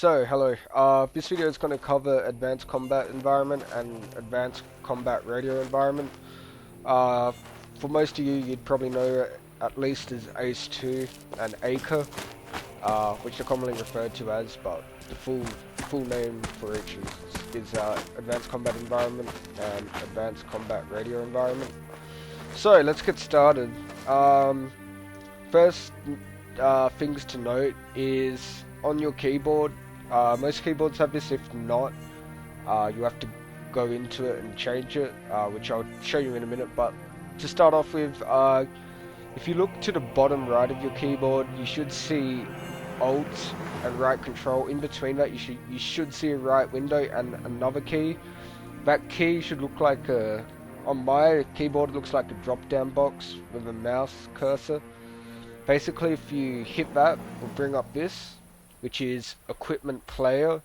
So, hello. This video is going to cover Advanced Combat Environment and Advanced Combat Radio Environment. For most of you, you'd probably know at least as ACE2 and ACA, which are commonly referred to as, but the full name for each is Advanced Combat Environment and Advanced Combat Radio Environment. So, let's get started. First things to note is on your keyboard. Most keyboards have this. If not, you have to go into it and change it, which I'll show you in a minute. But to start off with, if you look to the bottom right of your keyboard, you should see Alt and right control. In between that, you should see a right window and another key. That key should look like on my keyboard, it looks like a drop-down box with a mouse cursor. Basically, if you hit that, it'll bring up this, which is equipment player.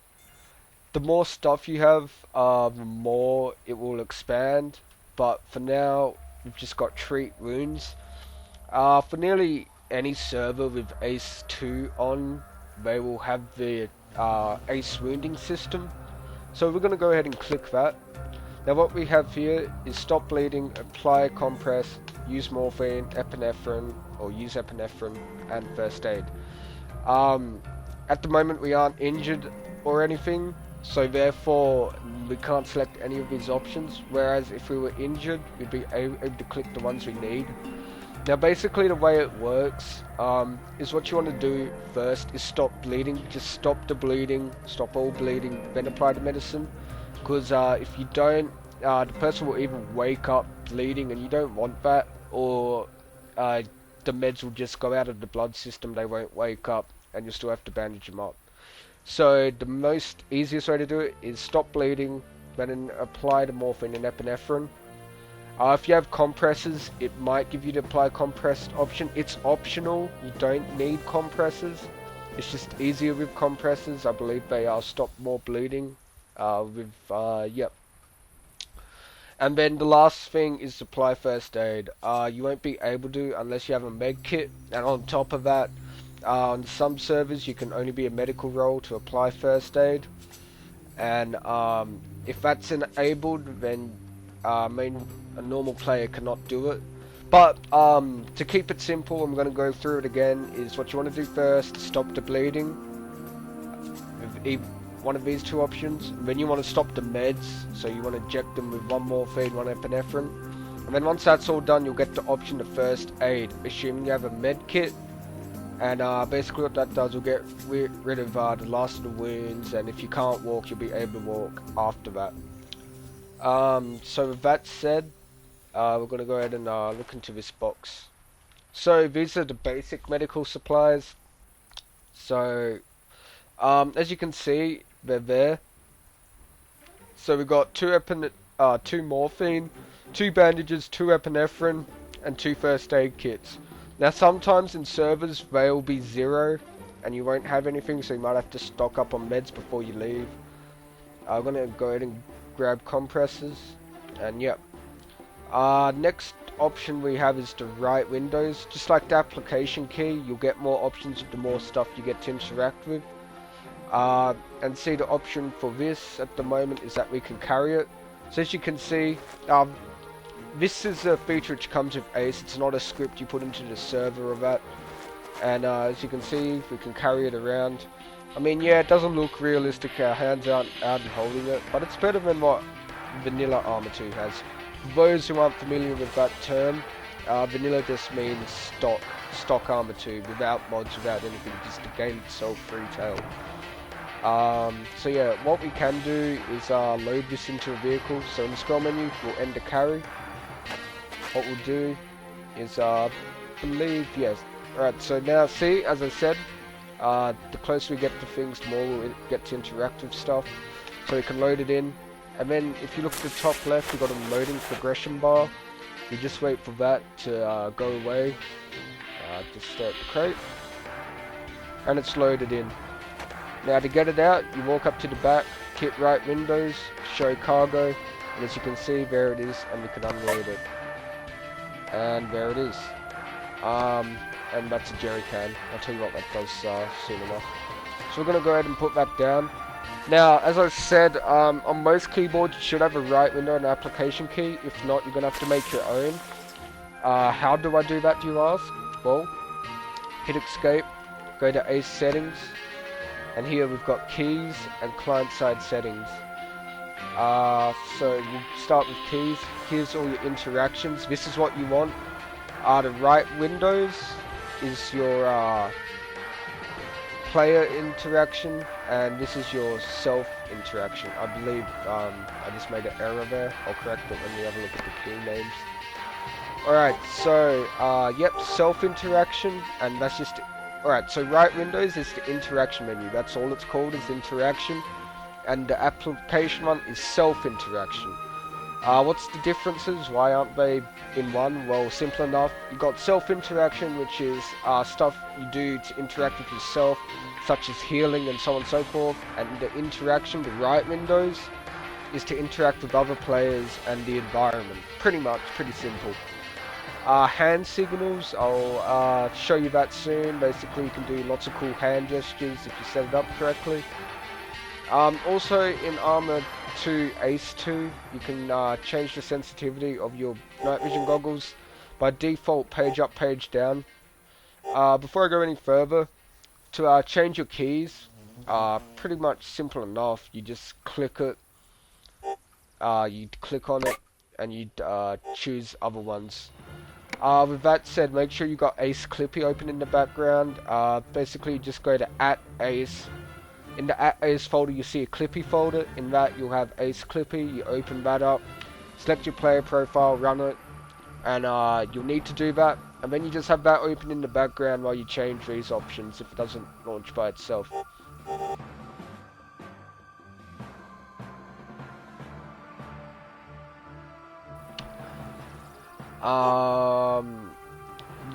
The more stuff you have, the more it will expand, but for now we've just got treat wounds. For nearly any server with ACE2 on, they will have the ACE wounding system, so we're going to go ahead and click that. Now what we have here is stop bleeding, apply compress, use morphine, epinephrine, or use epinephrine, and first aid. At the moment we aren't injured or anything, so therefore we can't select any of these options, whereas if we were injured, we'd be able to click the ones we need. Now basically the way it works is what you want to do first is stop bleeding. Just stop the bleeding, stop all bleeding, then apply the medicine, because if you don't, the person will either wake up bleeding, and you don't want that, or the meds will just go out of the blood system, they won't wake up, and you'll still have to bandage them up. So the easiest way to do it is stop bleeding, then apply the morphine and epinephrine. If you have compresses, it might give you the apply compressed option. It's optional, you don't need compresses. It's just easier with compresses. I believe they stop more bleeding. Yep. And then the last thing is apply first aid. You won't be able to unless you have a med kit, and on top of that, on some servers you can only be a medical role to apply first aid, and if that's enabled, then a normal player cannot do it. But to keep it simple, I'm going to go through it again, is what you want to do first, stop the bleeding with one of these two options. And then you want to stop the meds, so you want to inject them with one morphine, one epinephrine, and then once that's all done, you'll get the option to first aid, assuming you have a med kit. And basically what that does, will get rid of the last of the wounds, and if you can't walk, you'll be able to walk after that. So with that said, we're going to go ahead and look into this box. So these are the basic medical supplies. So as you can see, they're there. So we've got two morphine, 2 bandages, 2 epinephrine, and 2 first aid kits. Now sometimes in servers they'll be 0 and you won't have anything, so you might have to stock up on meds before you leave. I'm gonna go ahead and grab compresses, and yep. Next option we have is the right windows. Just like the application key, you'll get more options the more stuff you get to interact with. And see, the option for this at the moment is that we can carry it. So as you can see, this is a feature which comes with ACE. It's not a script you put into the server of that. And as you can see, we can carry it around. I mean, yeah, it doesn't look realistic, our hands aren't out and holding it, but it's better than what vanilla Arma 2 has. For those who aren't familiar with that term, vanilla just means stock Arma 2, without mods, without anything, just the game itself, retail. So yeah, what we can do is load this into a vehicle. So in the scroll menu, we'll end the carry. What we'll do is, yes. Alright, so now see, as I said, the closer we get to things, the more we'll get to interact with stuff. So we can load it in. And then if you look at the top left, we've got a loading progression bar. You just wait for that to go away. Just start the crate. And it's loaded in. Now to get it out, you walk up to the back, hit right windows, show cargo, and as you can see, there it is, and you can unload it. And there it is. And that's a jerry can. I'll tell you what that does soon enough. So we're going to go ahead and put that down. Now, as I said, on most keyboards you should have a right window and application key. If not, you're going to have to make your own. How do I do that, do you ask? Well, hit escape, go to ACE settings, and here we've got keys and client-side settings. So we'll start with keys. Here's all your interactions. This is what you want. The right windows is your player interaction, and this is your self interaction. I believe I just made an error there. I'll correct it when we have a look at the key names. Alright, so yep, self interaction, and that's just alright, so right windows is the interaction menu. That's all it's called, is interaction. And the application one is self interaction. What's the differences? Why aren't they in one? Well, simple enough. You've got self-interaction, which is stuff you do to interact with yourself, such as healing and so on and so forth. And the interaction, the right windows, is to interact with other players and the environment. Pretty much, pretty simple. Hand signals, I'll show you that soon. Basically, you can do lots of cool hand gestures if you set it up correctly. Also, in Armor 2 Ace 2, you can change the sensitivity of your night vision goggles. By default, page up, page down. Before I go any further, to change your keys, pretty much simple enough. You just click it, you click on it, and you choose other ones. With that said, make sure you got Ace Clippy open in the background. Basically, you just go to @Ace. In the @Ace folder, you see a Clippy folder. In that, you'll have Ace Clippy. You open that up, select your player profile, run it, and you'll need to do that. And then you just have that open in the background while you change these options if it doesn't launch by itself.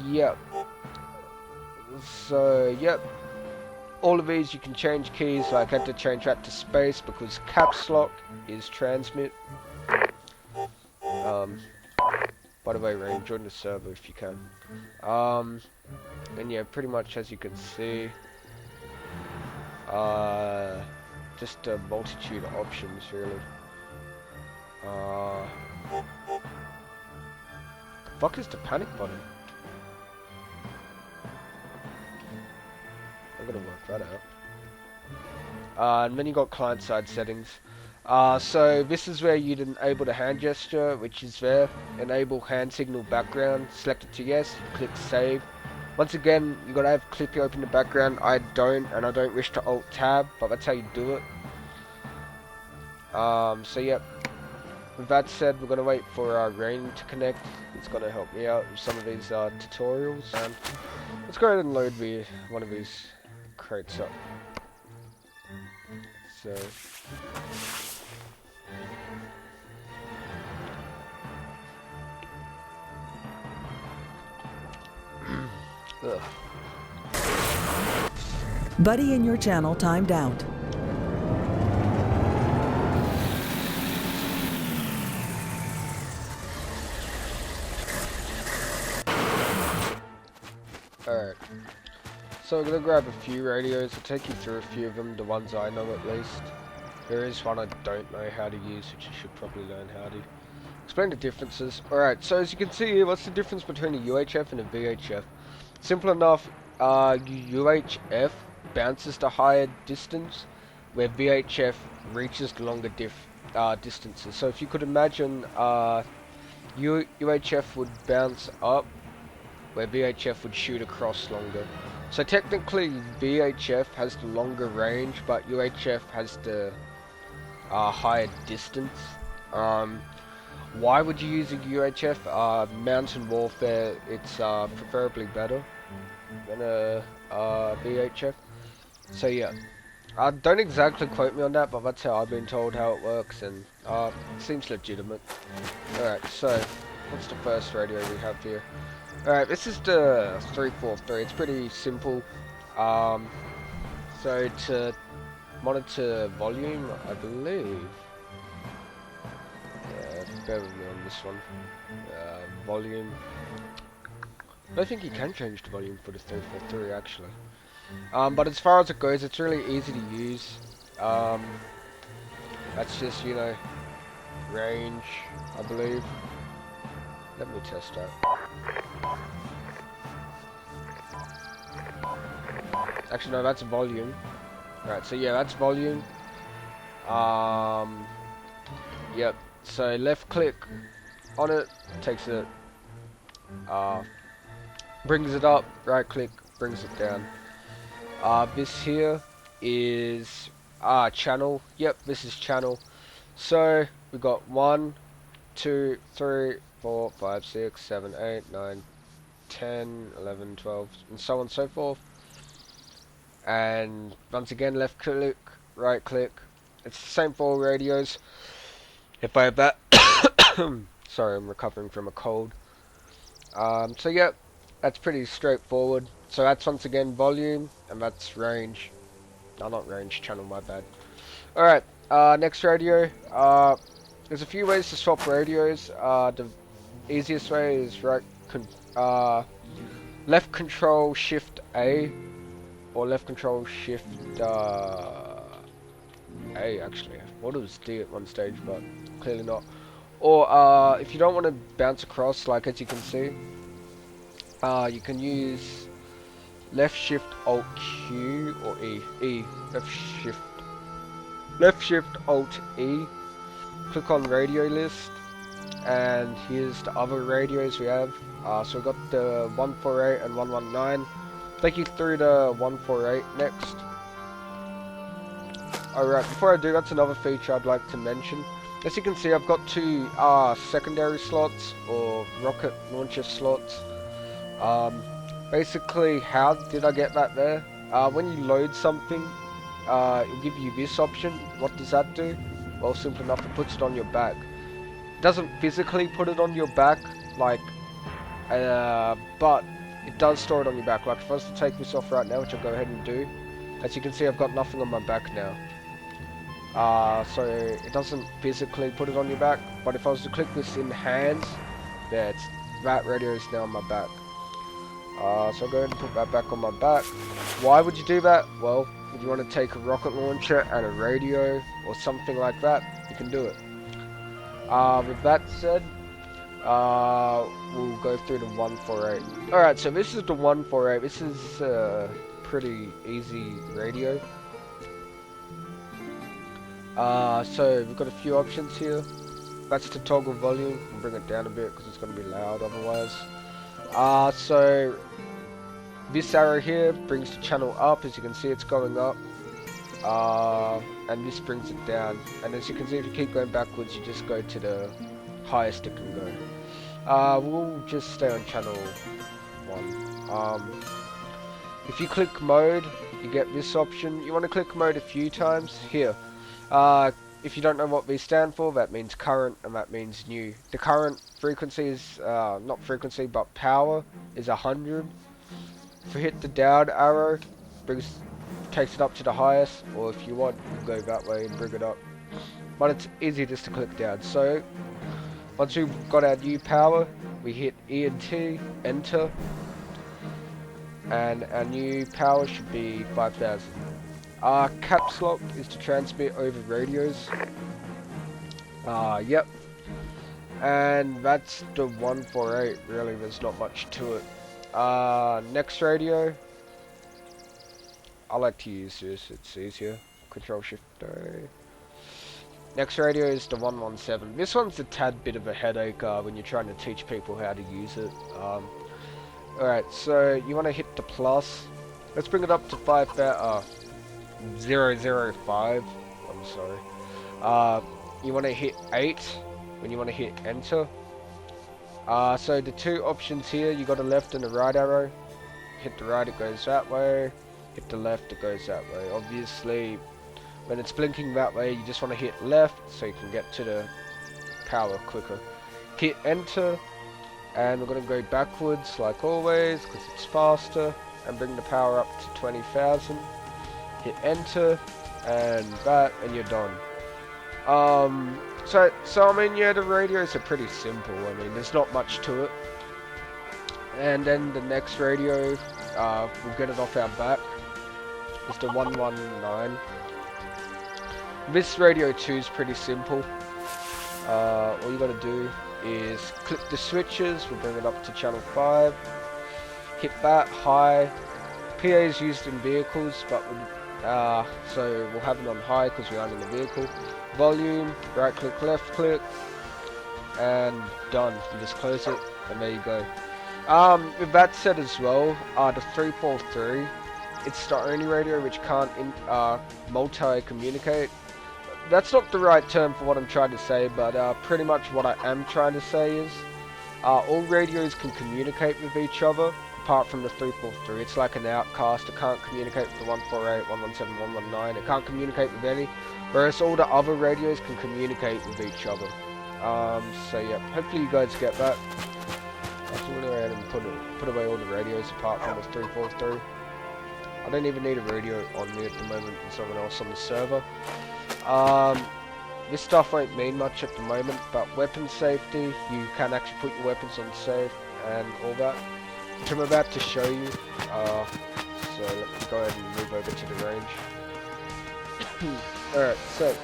Yep. So, yep. All of these you can change keys, like I had to change that to space because caps lock is transmit. By the way, Rain, join the server if you can. And yeah, pretty much as you can see, just a multitude of options really. The fuck is the panic button? I'm gonna work that out. And then you got client-side settings. So this is where you'd enable the hand gesture, which is there. Enable hand signal background. Select it to yes. Click save. Once again, you gotta have Clippy open in the background. I don't, and I don't wish to Alt Tab, but that's how you do it. So yep. With that said, we're gonna wait for Rain to connect. It's gonna help me out with some of these tutorials. Let's go ahead and load one of these crates up. So Buddy in your channel timed out. alright. So I'm gonna grab a few radios. I'll take you through a few of them, the ones I know at least. There is one I don't know how to use, which I should probably learn how to. Explain the differences. Alright, so as you can see here, what's the difference between a UHF and a VHF? Simple enough, UHF bounces the higher distance, where VHF reaches the longer distances. So if you could imagine, UHF would bounce up, where VHF would shoot across longer. So technically VHF has the longer range, but UHF has the higher distance. Why would you use a UHF? Mountain warfare, it's preferably better than a VHF. So yeah, don't exactly quote me on that, but that's how I've been told how it works, and it seems legitimate. Alright, so what's the first radio we have here? Alright, this is the 343. It's pretty simple. So to monitor volume, I believe. Yeah, bear with me on this one. Volume. I don't think you can change the volume for the 343 actually. But as far as it goes, it's really easy to use. That's just, you know, range, I believe. Let me test that. Actually, no, that's volume. Right, so yeah, that's volume. Yep. So left click on it, takes it, brings it up. Right click, brings it down. This here is channel. Yep, this is channel. So we got 1, 2, 3, 4, 5, 6, 7, 8, 9, 10, 11, 12, and so on and so forth. And once again, left click, right click. It's the same for all radios. If I have that, sorry, I'm recovering from a cold. So yeah, that's pretty straightforward. So that's once again volume, and that's range. No, not range, channel, my bad. Alright, next radio. There's a few ways to swap radios. The easiest way is left control shift A, or left control shift A actually. I thought it was D at one stage, but clearly not. Or if you don't want to bounce across, like as you can see, you can use left shift alt Q or E. Left shift alt E. Click on radio list, and here's the other radios we have. So we've got the 148 and 119. Take you through the 148 next. Alright, before I do, that's another feature I'd like to mention. As you can see, I've got two secondary slots, or rocket launcher slots. Basically, how did I get that there? When you load something, it'll give you this option. What does that do? Well, simple enough, it puts it on your back. It doesn't physically put it on your back, like, but it does store it on your back. Like, if I was to take this off right now, which I'll go ahead and do, as you can see, I've got nothing on my back now. So it doesn't physically put it on your back, but if I was to click this in hands, yeah, that radio is now on my back. So I'll go ahead and put that back on my back. Why would you do that? Well, if you want to take a rocket launcher and a radio or something like that, you can do it. With that said, we'll go through the 148. Alright, so this is the 148. This is a pretty easy radio. So we've got a few options here. That's to toggle volume. We'll bring it down a bit because it's going to be loud otherwise. So this arrow here brings the channel up. As you can see, it's going up. And this brings it down. And as you can see, if you keep going backwards, you just go to the highest it can go. We'll just stay on channel 1. If you click mode, you get this option. You want to click mode a few times. Here. If you don't know what these stand for, that means current and that means new. The current frequency is, not frequency, but power is 100. If you hit the down arrow, takes it up to the highest, or if you want, you can go that way and bring it up. But it's easy just to click down. So, once we've got our new power, we hit E and T, enter, and our new power should be 5000. Caps lock is to transmit over radios. Yep. And that's the 148, really, there's not much to it. Next radio. I like to use this, it's easier. Control Shift A. Next radio is the 117. This one's a tad bit of a headache when you're trying to teach people how to use it. Alright, so you want to hit the plus. Let's bring it up to 005. I'm sorry. You want to hit 8 when you want to hit enter. So the two options here, you got a left and a right arrow. Hit the right, it goes that way. Hit the left, it goes that way. Obviously, when it's blinking that way, you just want to hit left so you can get to the power quicker. Hit enter, and we're going to go backwards like always because it's faster, and bring the power up to 20,000. Hit enter, and that, and you're done. So I mean, yeah, the radios are pretty simple. I mean, there's not much to it. And then the next radio, we'll get it off our back. is the 119. This radio 2 is pretty simple. All you gotta do is click the switches, we'll bring it up to channel 5, hit that, high. PA is used in vehicles, but so we'll have it on high because we aren't in the vehicle. Volume, right click, left click, and done. You just close it, and there you go. With that said as well, the 343, it's the only radio which can't multi-communicate. That's not the right term for what I'm trying to say, but pretty much what I am trying to say is all radios can communicate with each other, apart from the 343. It's like an outcast. It can't communicate with the 148, 117, 119. It can't communicate with any, whereas all the other radios can communicate with each other. So yeah, hopefully you guys get that. I'll go ahead and put away all the radios apart from the 343. I don't even need a radio on me at the moment and someone else on the server. This stuff won't mean much at the moment, but weapon safety, you can actually put your weapons on safe and all that, which I'm about to show you. So let me go ahead and move over to the range. Alright, so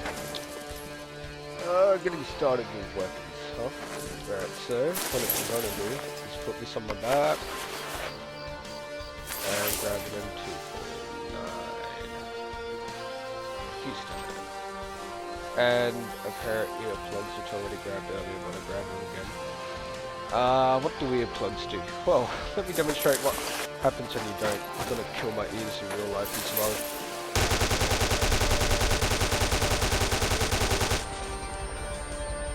getting started with weapons, huh? Alright, so what I'm gonna do is put this on my back and grab an M249. And a pair of earplugs, which I already grabbed earlier, but I grabbed them again. What do earplugs do? Well, let me demonstrate what happens when you don't. It's gonna kill my ears in real life as well.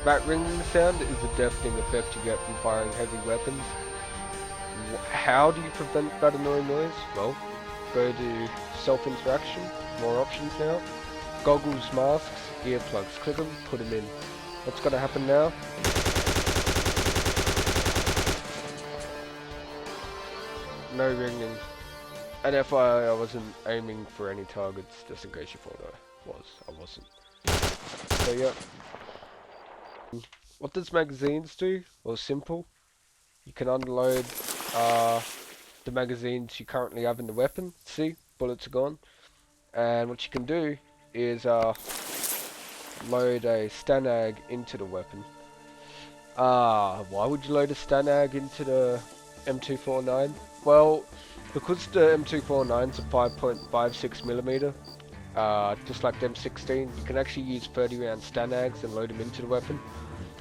That ringing sound is a deafening effect you get from firing heavy weapons. How do you prevent that annoying noise? Well, go to self-interaction, more options now. Goggles, masks, earplugs. Click them, put them in. What's gonna happen now? No ringing. And FYI, I wasn't aiming for any targets, just in case you thought I wasn't. So yeah. What does magazines do? Well, simple. You can unload the magazines you currently have in the weapon. See? Bullets are gone. And what you can do is load a Stanag into the weapon. Why would you load a Stanag into the M249? Well, because the M249's a 5.56mm, just like the M16, you can actually use 30 round Stanags and load them into the weapon.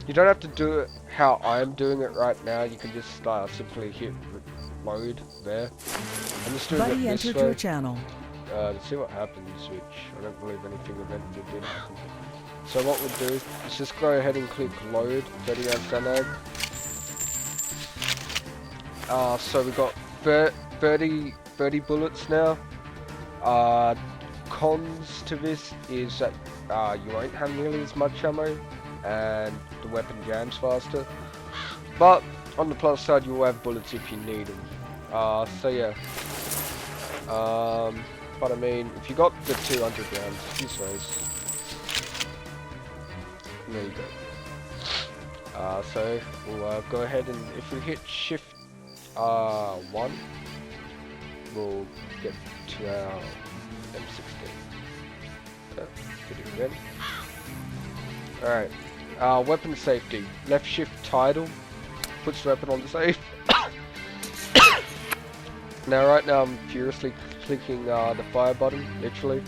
You don't have to do it how I'm doing it right now. You can just simply hit load there. I'm just doing Buddy it this entered way. your channel. To see what happens, which I don't believe anything eventful did happen. So what we'll do is just go ahead and click load 30 round Stanag. So we've got 30 bullets now. Cons to this is that you won't have nearly as much ammo and the weapon jams faster. But on the plus side, you'll have bullets if you need them. So yeah. But I mean, if you got the 200 rounds, use those. There you go. So we'll go ahead and if we hit shift 1, we'll get to our M16. Did it again. Alright. Weapon safety. Left shift title puts the weapon on the safe. Now right now I'm furiously clicking the fire button, literally,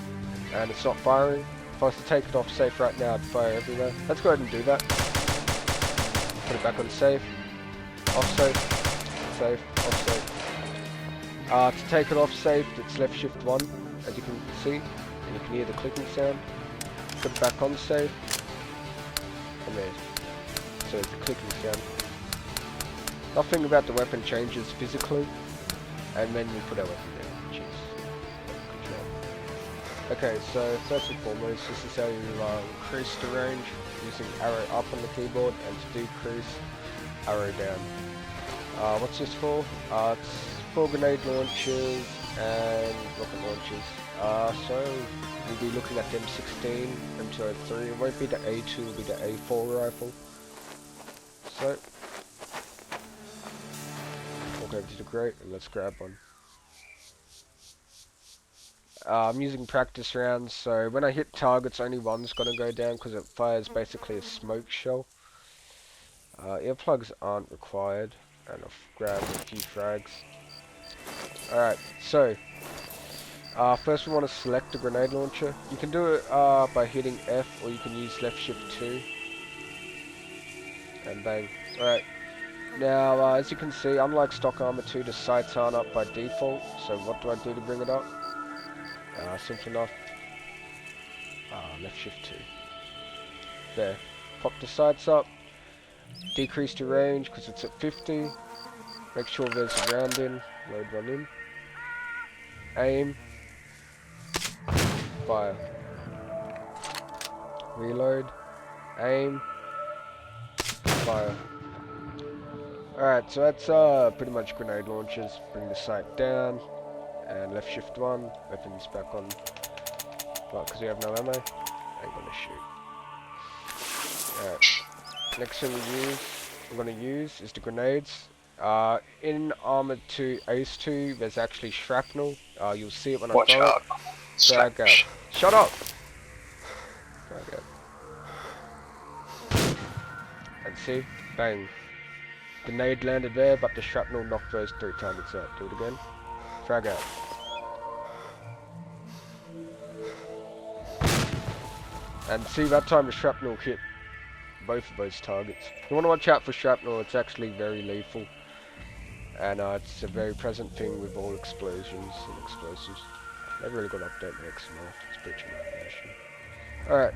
and it's not firing. If I was to take it off safe right now, I'd fire everywhere. Let's go ahead and do that. Put it back on safe. Off safe. Safe. Off safe. To take it off safe, it's left shift 1, as you can see, and you can hear the clicking sound. Put it back on safe. And there. So it's a clicking sound. Nothing about the weapon changes physically. And then we put our weapon down, which is control. Okay, so first and foremost, this is how you increase the range using arrow up on the keyboard, and to decrease, arrow down. What's this for? It's for grenade launchers and rocket launchers. So we'll be looking at the M16, M203. It won't be the A2, it'll be the A4 rifle. So we'll go to the crate and let's grab one. I'm using practice rounds, so when I hit targets, only one's gonna go down because it fires basically a smoke shell. Earplugs aren't required, and I've grabbed a few frags. Alright, so first we want to select a grenade launcher. You can do it by hitting F, or you can use left shift 2. And bang. Alright, now as you can see, unlike stock armor 2, the sights aren't up by default, so what do I do to bring it up? Simple enough. Left shift 2. There. Pop the sights up. Decrease the range because it's at 50. Make sure there's a round in. Load one in. Aim. Fire. Reload. Aim. Fire. Alright, so that's pretty much grenade launchers. Bring the sight down. And left shift 1. Weapons back on. Well, because we have no ammo. Ain't gonna shoot. Alright. Next thing we're going to use is the grenades. In Armor 2 Ace 2, there's actually shrapnel. You'll see it when I throw it. Frag out. Shut up! Frag out. And see? Bang. Grenade landed there, but the shrapnel knocked those 3 targets out. Do it again. Frag out. And see, that time the shrapnel hit both of those targets. You want to watch out for shrapnel, it's actually very lethal. And it's a very present thing with all explosions and explosives. They've really got to update the XML. It's breaching information. Alright.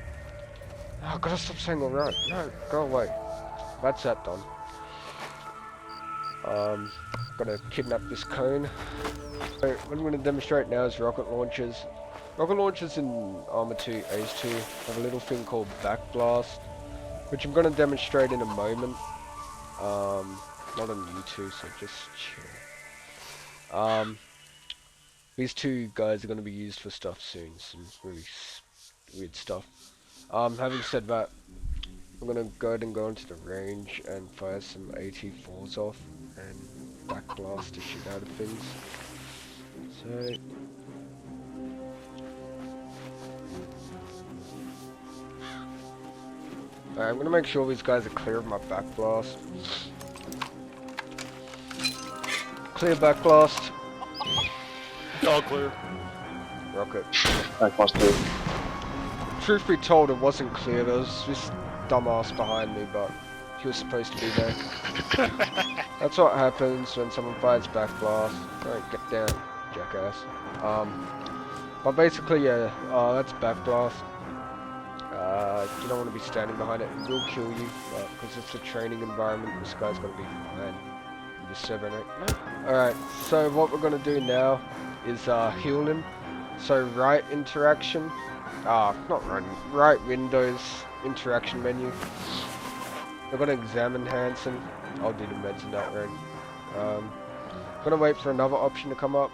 Oh, I've got to stop saying alright. No, go away. That's that done. Gotta kidnap this cone. So, what I'm going to demonstrate now is rocket launchers. Rocket launchers in Armor 2 Ace 2 have a little thing called backblast, which I'm going to demonstrate in a moment. Not on YouTube, so just chill. These 2 guys are going to be used for stuff soon, some really weird stuff. Having said that, I'm going to go ahead and go into the range and fire some AT4s off and backblast the shit out of things. So... I'm gonna make sure these guys are clear of my backblast. Clear backblast. All clear. Rocket. Backblast clear. Truth be told, it wasn't clear. There was this dumbass behind me, but he was supposed to be there. That's what happens when someone fires backblast. Alright, get down, jackass. But basically, yeah, that's backblast. You don't want to be standing behind it. It will kill you, because it's a training environment. This guy's got to be fine. Just 7 8. Alright, so what we're going to do now is heal him. So right interaction. Not right Windows interaction menu. We're going to examine Hansen. I'll do the meds in that room. Going to wait for another option to come up.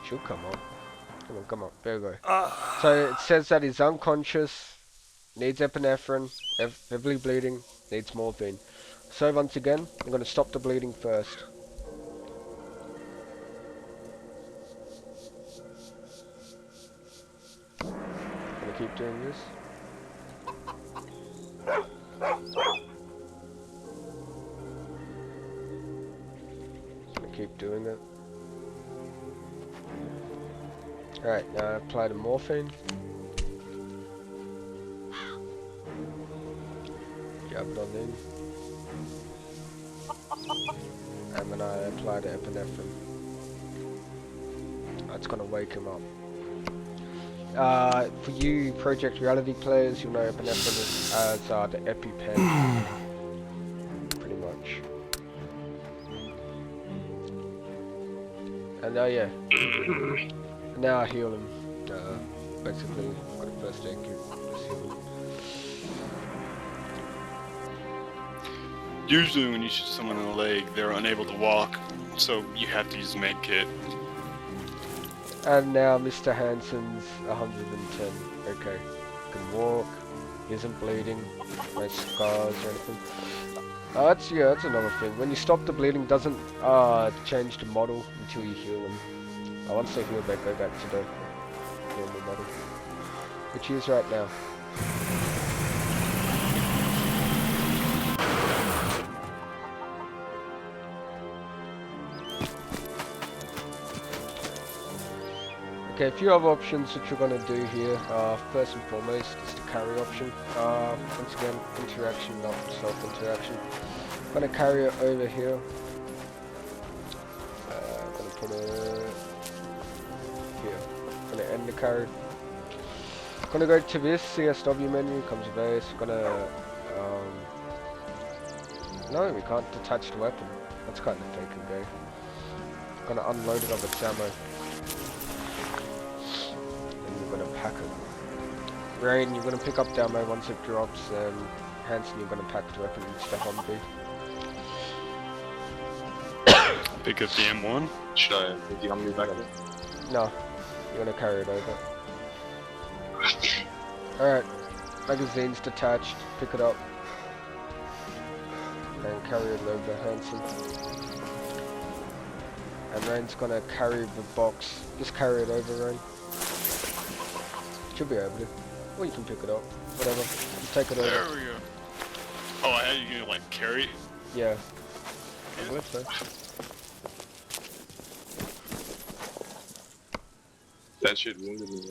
She'll come up. Come on. There we go. So it says that he's unconscious. Needs epinephrine, heavily bleeding, needs morphine. So once again, I'm going to stop the bleeding first. Going to keep doing this. Going to keep doing it. Alright, now apply the morphine. Jab it on in. And then I apply the epinephrine. That's gonna wake him up. For you Project Reality players, you'll know epinephrine as the EpiPen. Pretty much. And yeah. Now I heal him. Basically, I've got a first aid kit. Just heal him. Usually when you shoot someone in the leg, they're unable to walk, so you have to use a med kit. And now Mr. Hansen's 110. Okay. Can walk, he isn't bleeding, no scars or anything. That's another thing. When you stop the bleeding, doesn't change the model until you heal them. Once they heal, they go back to the normal model, which he is right now. Okay, a few other options that you're going to do here. First and foremost is the carry option. Once again, interaction, not self-interaction. I'm going to carry it over here. I'm going to put it here. I'm going to end the carry. I'm going to go to this CSW menu, comes base. I'm going to... no, we can't detach the weapon. That's kind of fake and gay. I'm going to unload it of its ammo. You're going to pack it. Rain, you're going to pick up the ammo once it drops, and Hanson, you're going to pack the weapon and step on B. Pick up the M1. Should I take the army back there? No, you're going to carry it over. Alright, magazine's detached, pick it up. And carry it over Hanson. And Rain's going to carry the box. Just carry it over, Rain. Should be able to. Or you can pick it up. Whatever. Just take it over. There we go. Oh, I had you gonna like carry it? Yeah. I believe so. That shit wounded me.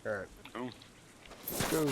Alright. Oh. Let's go.